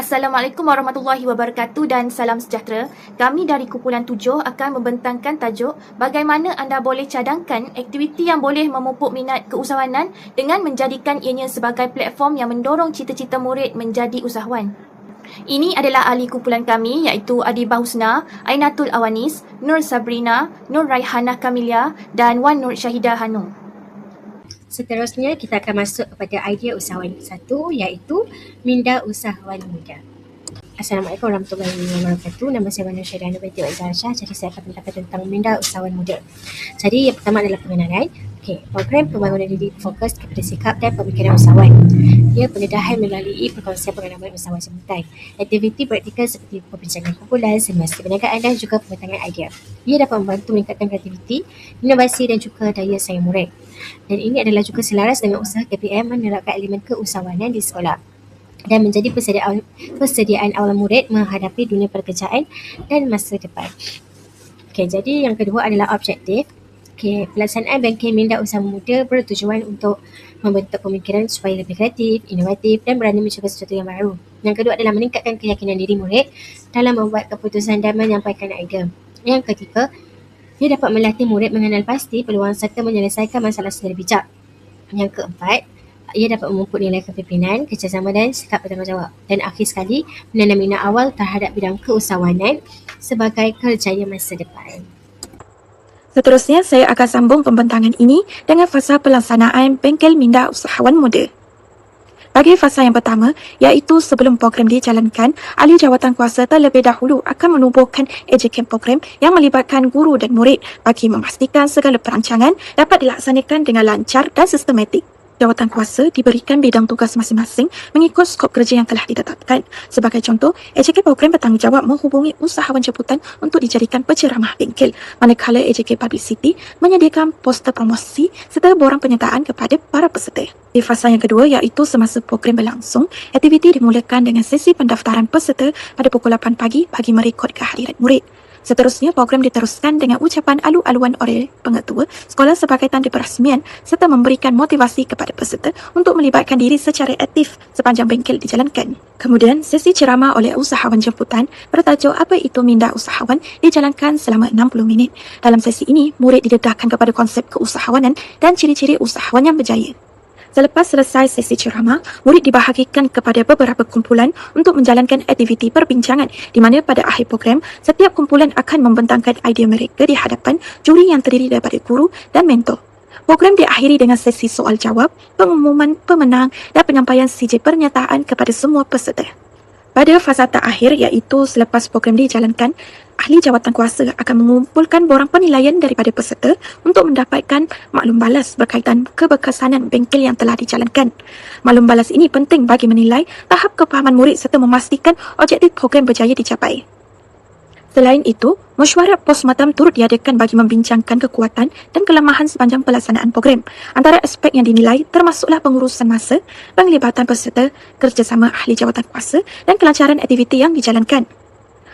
Assalamualaikum warahmatullahi wabarakatuh dan salam sejahtera. Kami dari Kumpulan 7 akan membentangkan tajuk bagaimana anda boleh cadangkan aktiviti yang boleh memupuk minat keusahawanan dengan menjadikan ianya sebagai platform yang mendorong cita-cita murid menjadi usahawan. Ini adalah ahli kumpulan kami iaitu Adibah Husna, Ainatul Awanis, Nur Sabrina, Nur Raihanah Kamilia dan Wan Nur Syahidah Hanum. Seterusnya kita akan masuk kepada idea usahawan satu iaitu minda usahawan muda. Assalamualaikum warahmatullahi wabarakatuh. Nama saya Wan Nur Syahidah Hanum binti Aizah Syah. Jadi saya akan menerangkan tentang minda usahawan muda. Jadi yang pertama adalah pengenalan. Program pembangunan diri fokus kepada sikap dan pemikiran usahawan. Ia pendedahan melalui perkongsian pengalaman usahawan sementai. Aktiviti praktikal seperti perbincangan kumpulan, simulasi perniagaan dan juga pembentangan idea. Ia dapat membantu meningkatkan kreativiti, inovasi dan juga daya saing murid. Dan ini adalah juga selaras dengan usaha KPM menerapkan elemen keusahawanan di sekolah dan menjadi persediaan awal murid menghadapi dunia pekerjaan dan masa depan. Jadi yang kedua adalah objektif. Pelaksanaan bangkit minda usaha muda bertujuan untuk membentuk pemikiran supaya lebih kreatif, inovatif dan berani mencuba sesuatu yang baru. Yang kedua adalah meningkatkan keyakinan diri murid dalam membuat keputusan dan menyampaikan idea. Yang ketiga, ia dapat melatih murid mengenal pasti peluang serta menyelesaikan masalah secara bijak. Yang keempat, ia dapat memupuk nilai kepimpinan, kerjasama dan sikap bertanggungjawab. Dan akhir sekali, menanam minat awal terhadap bidang keusahawanan sebagai kerjaya masa depan. Seterusnya, saya akan sambung pembentangan ini dengan fasa pelaksanaan bengkel minda usahawan muda. Bagi fasa yang pertama, iaitu sebelum program dijalankan, ahli jawatan kuasa terlebih dahulu akan menubuhkan AJK program yang melibatkan guru dan murid bagi memastikan segala perancangan dapat dilaksanakan dengan lancar dan sistematik. Jawatan kuasa diberikan bidang tugas masing-masing mengikut skop kerja yang telah ditetapkan. Sebagai contoh, AJK program bertanggungjawab menghubungi usahawan jemputan untuk dijadikan penceramah bengkel, manakala AJK publicity menyediakan poster promosi serta borang penyertaan kepada para peserta. Di fasa yang kedua iaitu semasa program berlangsung, aktiviti dimulakan dengan sesi pendaftaran peserta pada pukul 8 pagi bagi merekod kehadiran murid. Seterusnya, program diteruskan dengan ucapan alu-aluan oleh pengetua sekolah sebagai tanda perasmian serta memberikan motivasi kepada peserta untuk melibatkan diri secara aktif sepanjang bengkel dijalankan. Kemudian, sesi ceramah oleh usahawan jemputan bertajuk Apa Itu Minda Usahawan dijalankan selama 60 minit. Dalam sesi ini, murid didedahkan kepada konsep keusahawanan dan ciri-ciri usahawan yang berjaya. Selepas selesai sesi ceramah, murid dibahagikan kepada beberapa kumpulan untuk menjalankan aktiviti perbincangan di mana pada akhir program, setiap kumpulan akan membentangkan idea mereka di hadapan juri yang terdiri daripada guru dan mentor. Program diakhiri dengan sesi soal jawab, pengumuman pemenang dan penyampaian CJ pernyataan kepada semua peserta. Pada fasa terakhir iaitu selepas program dijalankan, ahli jawatan kuasa akan mengumpulkan borang penilaian daripada peserta untuk mendapatkan maklum balas berkaitan keberkesanan bengkel yang telah dijalankan. Maklum balas ini penting bagi menilai tahap kefahaman murid serta memastikan objektif program berjaya dicapai. Selain itu, mesyuarat postmortem turut diadakan bagi membincangkan kekuatan dan kelemahan sepanjang pelaksanaan program. Antara aspek yang dinilai termasuklah pengurusan masa, penglibatan peserta, kerjasama ahli jawatan kuasa dan kelancaran aktiviti yang dijalankan.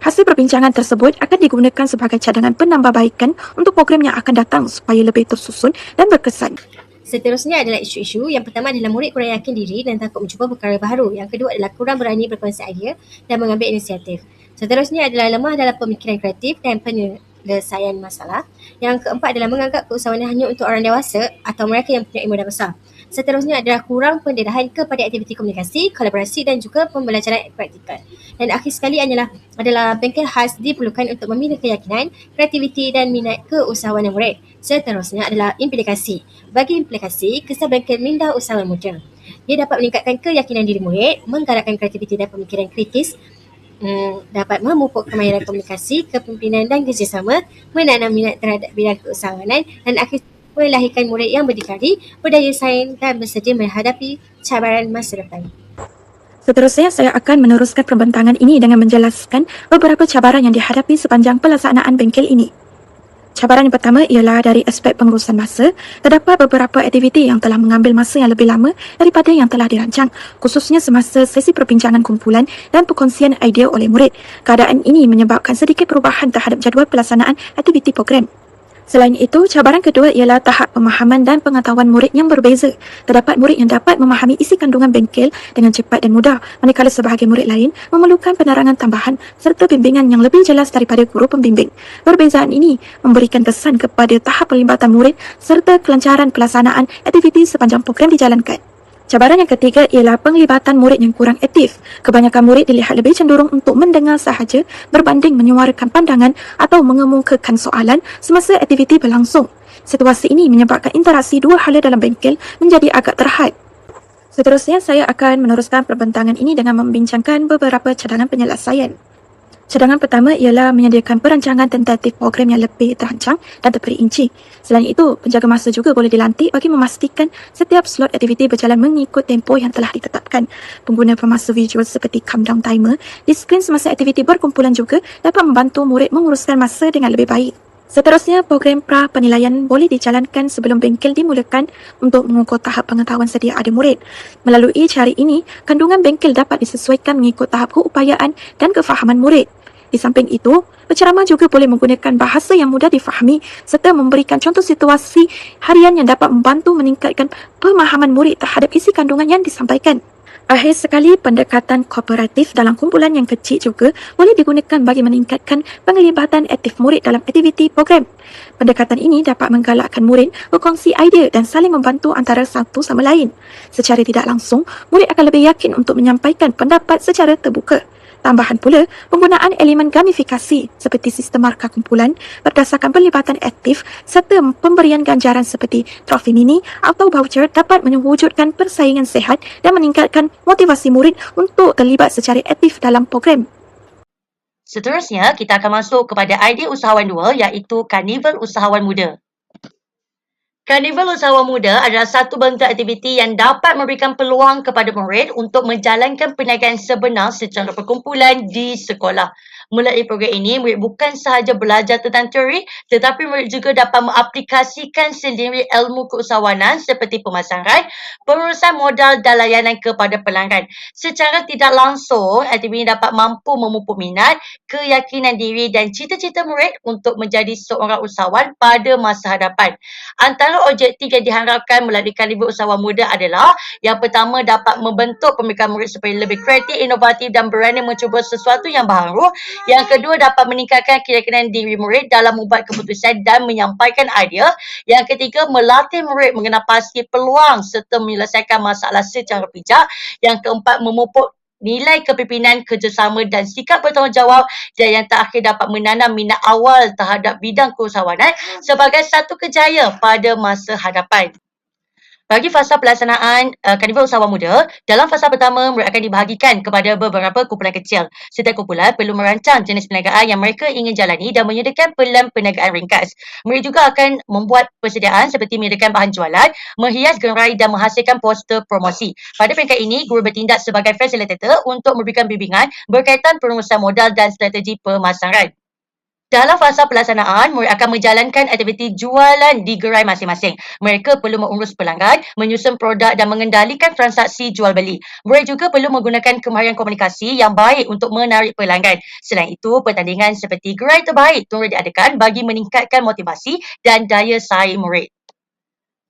Hasil perbincangan tersebut akan digunakan sebagai cadangan penambahbaikan untuk program yang akan datang supaya lebih tersusun dan berkesan. Seterusnya adalah isu-isu. Yang pertama adalah murid kurang yakin diri dan takut mencuba perkara baru. Yang kedua adalah kurang berani berkongsi idea dan mengambil inisiatif. Seterusnya adalah lemah dalam pemikiran kreatif dan penyelesaian masalah. Yang keempat adalah menganggap keusahawanan hanya untuk orang dewasa atau mereka yang punya modal besar. Seterusnya adalah kurang pendedahan kepada aktiviti komunikasi, kolaborasi dan juga pembelajaran praktikal. Dan akhir sekali adalah bengkel khas diperlukan untuk memilih keyakinan, kreativiti dan minat keusahawanan murid. Seterusnya adalah implikasi. Bagi implikasi, kisah bengkel minda usahawan muda. Ia dapat meningkatkan keyakinan diri murid, menggalakkan kreativiti dan pemikiran kritis, dapat memupuk kemahiran komunikasi, kepimpinan dan kerjasama, menanam minat terhadap bidang keusahawanan dan akhir melahirkan murid yang berdikari, berdaya saing dan bersedia menghadapi cabaran masa depan. Seterusnya, saya akan meneruskan pembentangan ini dengan menjelaskan beberapa cabaran yang dihadapi sepanjang pelaksanaan bengkel ini. Cabaran yang pertama ialah dari aspek pengurusan masa. Terdapat beberapa aktiviti yang telah mengambil masa yang lebih lama daripada yang telah dirancang, khususnya semasa sesi perbincangan kumpulan dan perkongsian idea oleh murid. Keadaan ini menyebabkan sedikit perubahan terhadap jadual pelaksanaan aktiviti program. Selain itu, cabaran kedua ialah tahap pemahaman dan pengetahuan murid yang berbeza. Terdapat murid yang dapat memahami isi kandungan bengkel dengan cepat dan mudah, manakala sebahagian murid lain memerlukan penerangan tambahan serta bimbingan yang lebih jelas daripada guru pembimbing. Perbezaan ini memberikan kesan kepada tahap pelibatan murid serta kelancaran pelaksanaan aktiviti sepanjang program dijalankan. Cabaran yang ketiga ialah penglibatan murid yang kurang aktif. Kebanyakan murid dilihat lebih cenderung untuk mendengar sahaja berbanding menyuarakan pandangan atau mengemukakan soalan semasa aktiviti berlangsung. Situasi ini menyebabkan interaksi dua hala dalam bengkel menjadi agak terhad. Seterusnya, saya akan meneruskan perbentangan ini dengan membincangkan beberapa cadangan penyelesaian. Cadangan pertama ialah menyediakan perancangan tentatif program yang lebih terancang dan terperinci. Selain itu, penjaga masa juga boleh dilantik bagi memastikan setiap slot aktiviti berjalan mengikut tempoh yang telah ditetapkan. Pengguna pemasa visual seperti countdown timer di skrin semasa aktiviti berkumpulan juga dapat membantu murid menguruskan masa dengan lebih baik. Seterusnya, program pra-penilaian boleh dijalankan sebelum bengkel dimulakan untuk mengukur tahap pengetahuan sedia ada murid. Melalui cara ini, kandungan bengkel dapat disesuaikan mengikut tahap keupayaan dan kefahaman murid. Di samping itu, penceramah juga boleh menggunakan bahasa yang mudah difahami serta memberikan contoh situasi harian yang dapat membantu meningkatkan pemahaman murid terhadap isi kandungan yang disampaikan. Akhir sekali, pendekatan kooperatif dalam kumpulan yang kecil juga boleh digunakan bagi meningkatkan penglibatan aktif murid dalam aktiviti program. Pendekatan ini dapat menggalakkan murid berkongsi idea dan saling membantu antara satu sama lain. Secara tidak langsung, murid akan lebih yakin untuk menyampaikan pendapat secara terbuka. Tambahan pula, penggunaan elemen gamifikasi seperti sistem markah kumpulan berdasarkan pelibatan aktif serta pemberian ganjaran seperti trofi mini atau voucher dapat mewujudkan persaingan sehat dan meningkatkan motivasi murid untuk terlibat secara aktif dalam program. Seterusnya, kita akan masuk kepada idea usahawan 2 iaitu Karnival Usahawan Muda. Karnival Usahawan Muda adalah satu bentuk aktiviti yang dapat memberikan peluang kepada murid untuk menjalankan perniagaan sebenar secara perkumpulan di sekolah. Melalui program ini, murid bukan sahaja belajar tentang teori, tetapi murid juga dapat mengaplikasikan sendiri ilmu keusahawanan seperti pemasaran, pengurusan modal dan layanan kepada pelanggan. Secara tidak langsung, aktiviti ini dapat mampu memupuk minat, keyakinan diri dan cita-cita murid untuk menjadi seorang usahawan pada masa hadapan. Antara objektif yang diharapkan melalui Karnival Usahawan Muda adalah yang pertama dapat membentuk pemikiran murid supaya lebih kreatif, inovatif dan berani mencuba sesuatu yang baru. Yang kedua dapat meningkatkan keyakinan diri murid dalam membuat keputusan dan menyampaikan idea. Yang ketiga melatih murid mengenal pasti peluang serta menyelesaikan masalah secara bijak. Yang keempat memupuk nilai kepimpinan, kerjasama dan sikap bertanggungjawab, dan yang terakhir dapat menanam minat awal terhadap bidang keusahawanan sebagai satu kejayaan pada masa hadapan. Bagi fasa pelaksanaan Karnival Usahawan Muda, dalam fasa pertama murid akan dibahagikan kepada beberapa kumpulan kecil. Setiap kumpulan perlu merancang jenis perniagaan yang mereka ingin jalani dan menyediakan pelan perniagaan ringkas. Murid juga akan membuat persediaan seperti menyediakan bahan jualan, menghias gerai dan menghasilkan poster promosi. Pada peringkat ini, guru bertindak sebagai fasilitator untuk memberikan bimbingan berkaitan pengurusan modal dan strategi pemasaran. Dalam fasa pelaksanaan, murid akan menjalankan aktiviti jualan di gerai masing-masing. Mereka perlu mengurus pelanggan, menyusun produk dan mengendalikan transaksi jual beli. Murid juga perlu menggunakan kemahiran komunikasi yang baik untuk menarik pelanggan. Selain itu, pertandingan seperti gerai terbaik turut diadakan bagi meningkatkan motivasi dan daya saing murid.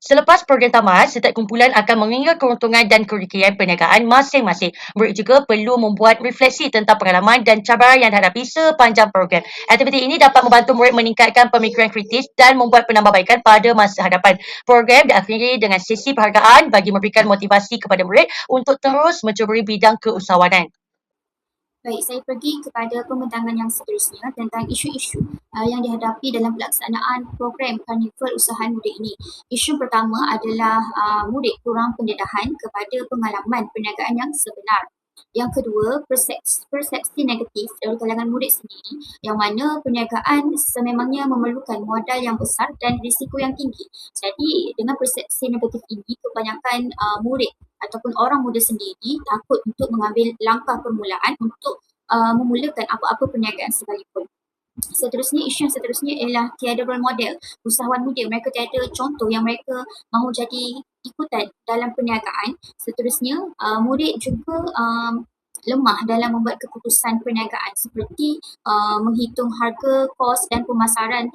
Selepas program tamat, setiap kumpulan akan mengingat keuntungan dan kerugian perniagaan masing-masing. Murid juga perlu membuat refleksi tentang pengalaman dan cabaran yang dihadapi sepanjang program. Aktiviti ini dapat membantu murid meningkatkan pemikiran kritis dan membuat penambahbaikan pada masa hadapan. Program diakhiri dengan sesi penghargaan bagi memberikan motivasi kepada murid untuk terus mencuburi bidang keusahawanan. Baik, saya pergi kepada pembentangan yang seterusnya tentang isu-isu yang dihadapi dalam pelaksanaan program Karnival Usahawan Muda ini. Isu pertama adalah murid kurang pendedahan kepada pengalaman perniagaan yang sebenar. Yang kedua, persepsi negatif dari kalangan murid sendiri yang mana perniagaan sememangnya memerlukan modal yang besar dan risiko yang tinggi. Jadi, dengan persepsi negatif ini, kebanyakan murid ataupun orang muda sendiri takut untuk mengambil langkah permulaan untuk memulakan apa-apa perniagaan sekalipun. Seterusnya, isu yang seterusnya ialah tiada role model usahawan muda. Mereka tiada contoh yang mereka mahu jadi ikutan dalam perniagaan. Seterusnya, murid juga lemah dalam membuat keputusan perniagaan seperti menghitung harga, kos dan pemasaran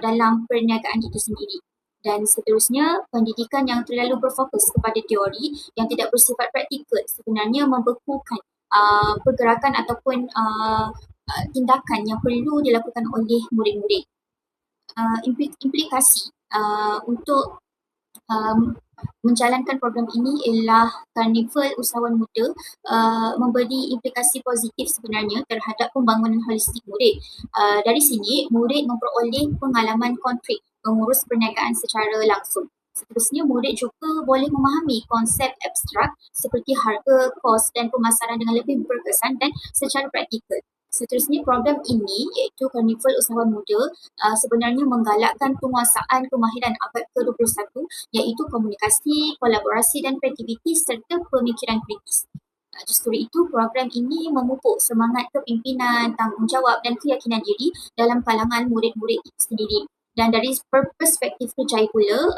dalam perniagaan itu sendiri. Dan seterusnya, pendidikan yang terlalu berfokus kepada teori yang tidak bersifat praktikal sebenarnya membekukan pergerakan ataupun tindakan yang perlu dilakukan oleh murid-murid. Implikasi untuk menjalankan program ini ialah Karnival Usahawan Muda memberi implikasi positif sebenarnya terhadap pembangunan holistik murid. Dari sini, murid memperoleh pengalaman konkret mengurus perniagaan secara langsung. Seterusnya, murid juga boleh memahami konsep abstrak seperti harga, kos dan pemasaran dengan lebih berkesan dan secara praktikal. Seterusnya, program ini iaitu Karnival Usahawan Muda sebenarnya menggalakkan penguasaan kemahiran abad ke-21 iaitu komunikasi, kolaborasi dan kreativiti serta pemikiran kritis. Justru itu, program ini memupuk semangat kepimpinan, tanggungjawab dan keyakinan diri dalam kalangan murid-murid itu sendiri. Dan dari perspektif kerjaya pula,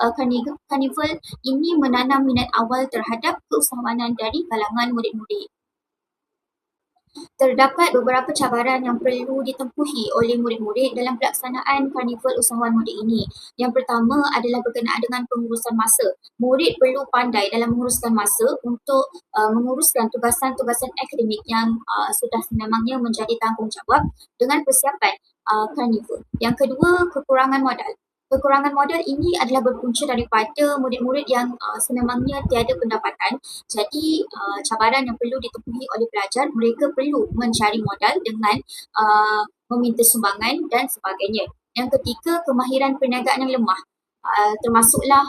Karnival ini menanam minat awal terhadap keusahawanan dari kalangan murid-murid. Terdapat beberapa cabaran yang perlu ditempuhi oleh murid-murid dalam pelaksanaan Karnival Usahawan Muda ini. Yang pertama adalah berkenaan dengan pengurusan masa. Murid perlu pandai dalam menguruskan masa untuk menguruskan tugasan-tugasan akademik yang sudah sememangnya menjadi tanggungjawab dengan persiapan Karnival. Yang kedua, kekurangan modal. Kekurangan modal ini adalah berpunca daripada murid-murid yang sememangnya tiada pendapatan. Jadi, cabaran yang perlu ditempuhi oleh pelajar, mereka perlu mencari modal dengan meminta sumbangan dan sebagainya. Yang ketiga, kemahiran perniagaan yang lemah. Termasuklah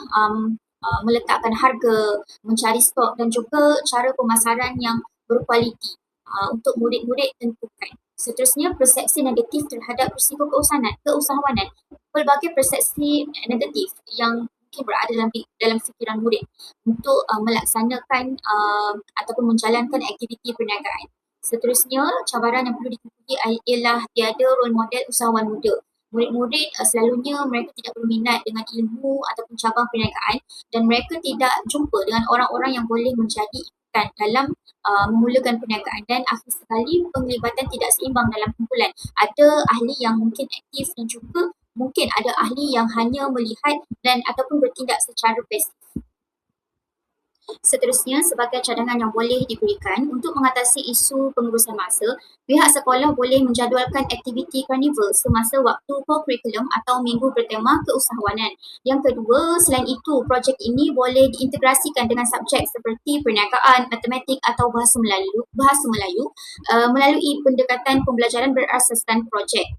meletakkan harga, mencari stok dan juga cara pemasaran yang berkualiti untuk murid-murid tentukan. Seterusnya, persepsi negatif terhadap risiko keusahawanan. Pelbagai persepsi negatif yang mungkin berada dalam fikiran murid untuk melaksanakan ataupun menjalankan aktiviti perniagaan. Seterusnya, cabaran yang perlu ditempuhi ialah tiada role model usahawan muda. Murid-murid selalunya mereka tidak berminat dengan ilmu ataupun cabang perniagaan dan mereka tidak jumpa dengan orang-orang yang boleh menjadi ikutan dalam memulakan perniagaan dan akhir sekali penglibatan tidak seimbang dalam kumpulan. Ada ahli yang mungkin aktif dan juga mungkin ada ahli yang hanya melihat dan ataupun bertindak secara pasif. Seterusnya, sebagai cadangan yang boleh diberikan untuk mengatasi isu pengurusan masa, pihak sekolah boleh menjadualkan aktiviti karnival semasa waktu co-curriculum atau minggu bertema keusahawanan. Yang kedua, selain itu, projek ini boleh diintegrasikan dengan subjek seperti perniagaan, matematik atau bahasa Melayu melalui pendekatan pembelajaran berasaskan projek.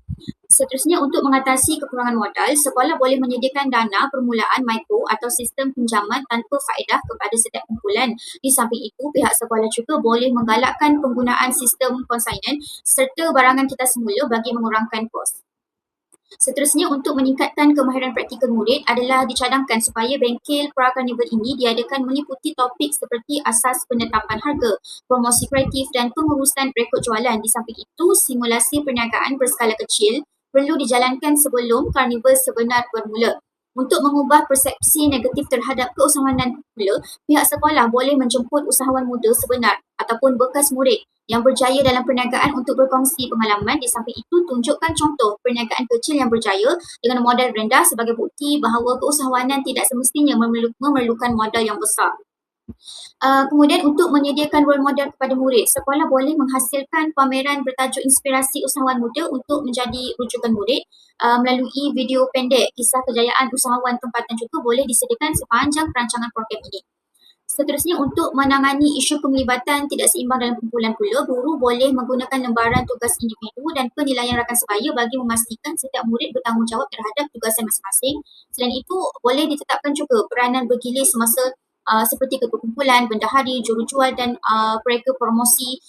Seterusnya, untuk mengatasi kekurangan modal, sekolah boleh menyediakan dana permulaan mikro atau sistem pinjaman tanpa faedah kepada setiap kumpulan. Di samping itu, pihak sekolah juga boleh menggalakkan penggunaan sistem konsignen serta barangan kita semula bagi mengurangkan kos. Seterusnya, untuk meningkatkan kemahiran praktikal murid adalah dicadangkan supaya bengkel pra-karnival ini diadakan meliputi topik seperti asas penetapan harga, promosi kreatif dan pengurusan rekod jualan. Di samping itu, simulasi perniagaan berskala kecil perlu dijalankan sebelum karnival sebenar bermula. Untuk mengubah persepsi negatif terhadap keusahawanan pula, pihak sekolah boleh menjemput usahawan muda sebenar ataupun bekas murid yang berjaya dalam perniagaan untuk berkongsi pengalaman. Di samping itu, tunjukkan contoh perniagaan kecil yang berjaya dengan modal rendah sebagai bukti bahawa keusahawanan tidak semestinya memerlukan modal yang besar. Kemudian, untuk menyediakan role model kepada murid, sekolah boleh menghasilkan pameran bertajuk Inspirasi Usahawan Muda untuk menjadi rujukan murid melalui video pendek. Kisah kejayaan usahawan tempatan juga boleh disediakan sepanjang perancangan program ini. Seterusnya, untuk menangani isu penglibatan tidak seimbang dalam kumpulan pula, guru boleh menggunakan lembaran tugas individu dan penilaian rakan sebaya bagi memastikan setiap murid bertanggungjawab terhadap tugasan masing-masing. Selain itu, boleh ditetapkan juga peranan bergilir semasa seperti ketua kumpulan, bendahari, jurujual dan pereka promosi.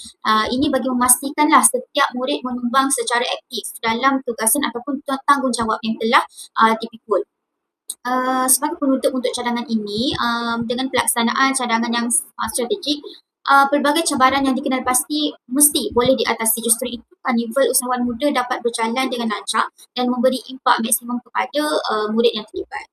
Ini bagi memastikanlah setiap murid menyumbang secara aktif dalam tugasan ataupun tanggungjawab yang telah dipikul. Sebagai penutup untuk cadangan ini, dengan pelaksanaan cadangan yang strategik, pelbagai cabaran yang dikenal pasti mesti boleh diatasi. Justru itu, karnival usahawan muda dapat berjalan dengan lancar dan memberi impak maksimum kepada murid yang terlibat.